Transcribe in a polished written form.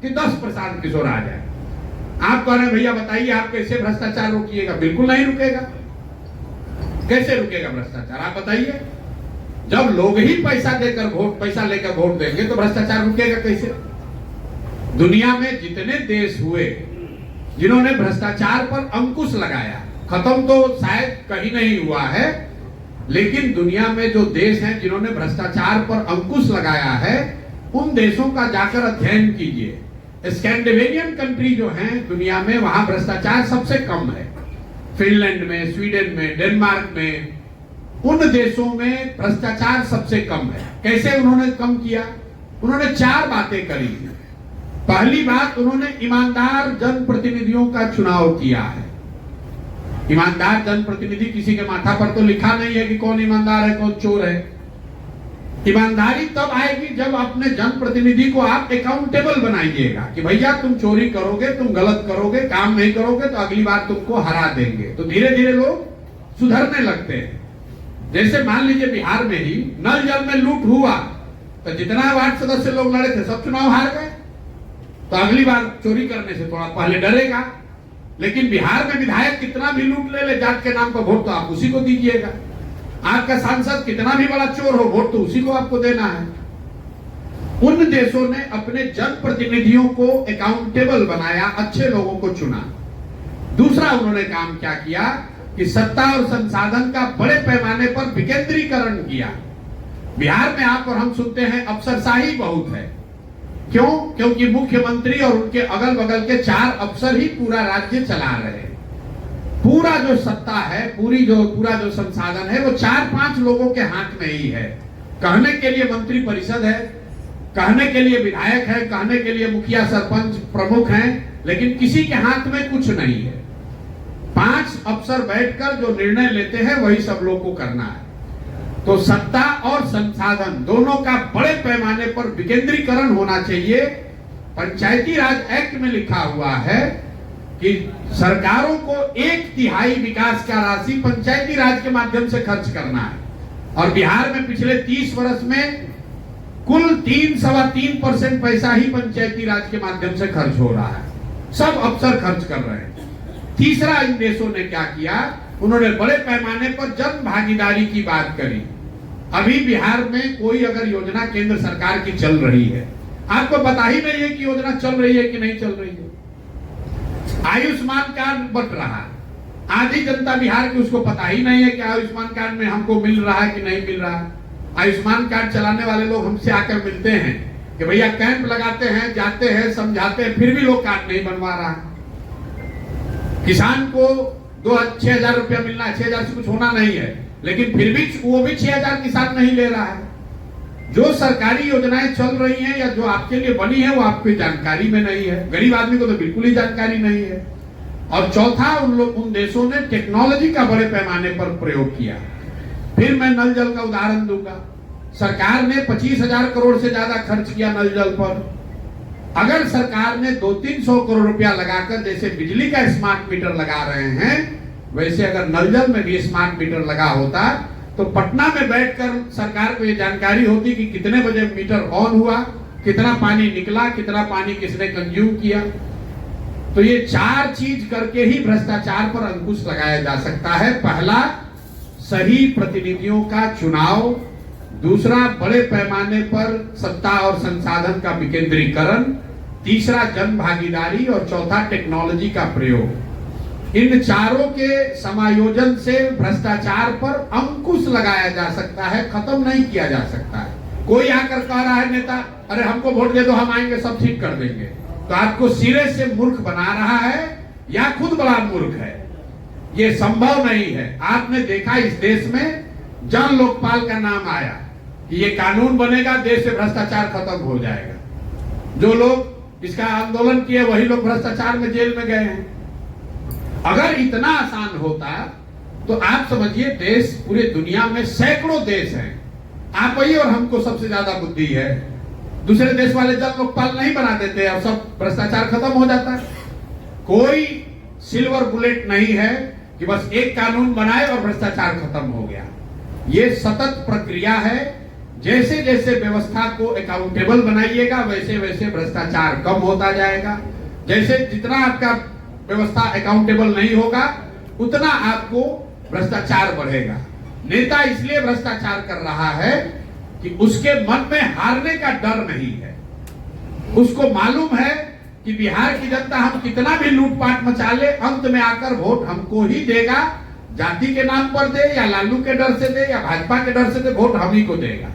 कि 10 प्रशांत किशोर आ जाए। आप कह रहे हैं भैया बताइए आप कैसे भ्रष्टाचार रोकिएगा? बिल्कुल नहीं रुकेगा। कैसे रुकेगा भ्रष्टाचार? आप बताइए। जब लोग ही पैसा लेकर वोट देंगे तो भ्रष्टाचार रुकेगा कैसे? दुनिया में जितने देश हुए जिन्होंने भ्रष्टाचार पर अंकुश लगाया, खत्म तो शायद कहीं नहीं हुआ है, लेकिन दुनिया में जो देश हैं जिन्होंने भ्रष्टाचार पर अंकुश लगाया है, उन देशों का जाकर अध्ययन कीजिए। स्कैंडिनेवियन कंट्री जो हैं दुनिया में, वहां भ्रष्टाचार सबसे कम है। फिनलैंड में, स्वीडन में, डेनमार्क में, उन देशों में भ्रष्टाचार सबसे कम है। कैसे उन्होंने कम किया? उन्होंने 4 बातें करी थी। पहली बात, उन्होंने ईमानदार जनप्रतिनिधियों का चुनाव किया है। ईमानदार जनप्रतिनिधि, किसी के माथा पर तो लिखा नहीं है कि कौन ईमानदार है कौन चोर है। ईमानदारी तब आएगी जब अपने जनप्रतिनिधि को आप अकाउंटेबल बनाइएगा कि भैया तुम चोरी करोगे, तुम गलत करोगे, काम नहीं करोगे तो अगली बार तुमको हरा देंगे। तो धीरे धीरे लोग सुधरने लगते हैं। जैसे मान लीजिए बिहार में ही नल जल में लूट हुआ तो जितना वार्ड सदस्य लोग लड़े थे सब चुनाव हार गए, तो अगली बार चोरी करने से थोड़ा पहले डरेगा। लेकिन बिहार में विधायक कितना भी लूट ले जात के नाम पर, वोट तो आप उसी को दीजिएगा। आपका सांसद कितना भी बड़ा चोर हो, वोट तो उसी को आपको देना है। उन देशों ने अपने जनप्रतिनिधियों को अकाउंटेबल बनाया, अच्छे लोगों को चुना। दूसरा उन्होंने काम क्या किया कि सत्ता और संसाधन का बड़े पैमाने पर विकेंद्रीकरण किया। बिहार में आप और हम सुनते हैं अफसरशाही बहुत है। क्यों? क्योंकि मुख्यमंत्री और उनके अगल बगल के 4 अफसर ही पूरा राज्य चला रहे हैं। पूरा जो सत्ता है, पूरा जो संसाधन है वो 4-5 लोगों के हाथ में ही है। कहने के लिए मंत्री परिषद है, कहने के लिए विधायक है, कहने के लिए मुखिया सरपंच प्रमुख हैं, लेकिन किसी के हाथ में कुछ नहीं है। 5 अफसर बैठकर जो निर्णय लेते हैं वही सब लोग को करना है। तो सत्ता और संसाधन दोनों का बड़े पैमाने पर विकेंद्रीकरण होना चाहिए। पंचायती राज एक्ट में लिखा हुआ है कि सरकारों को 1/3 विकास का राशि पंचायती राज के माध्यम से खर्च करना है। और बिहार में पिछले 30 वर्ष में कुल 3-3.25% पैसा ही पंचायती राज के माध्यम से खर्च हो रहा है। सब अफसर खर्च कर रहे हैं। तीसरा, इन देशों ने क्या किया? उन्होंने बड़े पैमाने पर जन भागीदारी की बात करी। अभी बिहार में कोई अगर योजना केंद्र सरकार की चल रही है, आपको पता ही नहीं है कि योजना चल रही है कि नहीं चल रही है। आयुष्मान कार्ड बट रहा है, आधी जनता बिहार की उसको पता ही नहीं है कि आयुष्मान कार्ड में हमको मिल रहा है कि नहीं मिल रहा है। आयुष्मान कार्ड चलाने वाले लोग हमसे आकर मिलते हैं कि भैया कैंप लगाते हैं, जाते हैं, समझाते हैं, फिर भी लोग कार्ड नहीं बनवा रहा है। किसान को 6,000 रुपया मिलना है, 6,000 से कुछ होना नहीं है, लेकिन फिर भी वो भी 6,000 किसान नहीं ले रहा है। जो सरकारी योजनाएं चल रही हैं या जो आपके लिए बनी है वो आपकी जानकारी में नहीं है। गरीब आदमी को तो बिल्कुल ही जानकारी नहीं है। और चौथा, उन देशों ने टेक्नोलॉजी का बड़े पैमाने पर प्रयोग किया। फिर मैं नल जल का उदाहरण दूंगा। सरकार ने 25,000 करोड़ से ज्यादा खर्च किया नल जल पर। अगर सरकार ने 200-300 करोड़ रुपया लगाकर, जैसे बिजली का स्मार्ट मीटर लगा रहे हैं, वैसे अगर नल जल में भी स्मार्ट मीटर लगा होता तो पटना में बैठकर सरकार को ये जानकारी होती कि कितने बजे मीटर ऑन हुआ, कितना पानी निकला, कितना पानी किसने कंज्यूम किया। तो ये 4 चीज करके ही भ्रष्टाचार पर अंकुश लगाया जा सकता है। पहला, सही प्रतिनिधियों का चुनाव। दूसरा, बड़े पैमाने पर सत्ता और संसाधन का विकेंद्रीकरण। तीसरा, जन भागीदारी। और चौथा, टेक्नोलॉजी का प्रयोग। इन चारों के समायोजन से भ्रष्टाचार पर अंकुश लगाया जा सकता है, खत्म नहीं किया जा सकता है। कोई आकर कह रहा है नेता, अरे हमको वोट दे दो, हम आएंगे सब ठीक कर देंगे, तो आपको सिरे से मूर्ख बना रहा है या खुद बड़ा मूर्ख है। ये संभव नहीं है। आपने देखा इस देश में जन लोकपाल का नाम आया कि ये कानून बनेगा, देश से भ्रष्टाचार खत्म हो जाएगा। जो लोग इसका आंदोलन किए वही लोग भ्रष्टाचार में जेल में गए हैं। अगर इतना आसान होता तो आप समझिए देश, पूरे दुनिया में सैकड़ों देश हैं, आप ही और हमको सबसे ज्यादा बुद्धि है। दूसरे देश वाले जब लोकपाल नहीं बना देते और सब भ्रष्टाचार खत्म हो जाता है। कोई सिल्वर बुलेट नहीं है कि बस एक कानून बनाए और भ्रष्टाचार खत्म हो गया। ये सतत प्रक्रिया है। जैसे जैसे व्यवस्था को अकाउंटेबल बनाइएगा वैसे वैसे भ्रष्टाचार कम होता जाएगा। जैसे जितना आपका व्यवस्था अकाउंटेबल नहीं होगा उतना आपको भ्रष्टाचार बढ़ेगा। नेता इसलिए भ्रष्टाचार कर रहा है कि उसके मन में हारने का डर नहीं है। उसको मालूम है कि बिहार की जनता हम कितना भी लूटपाट मचा ले अंत में आकर वोट हमको ही देगा। जाति के नाम पर दे या लालू के डर से दे या भाजपा के डर से दे, वोट हम ही को देगा।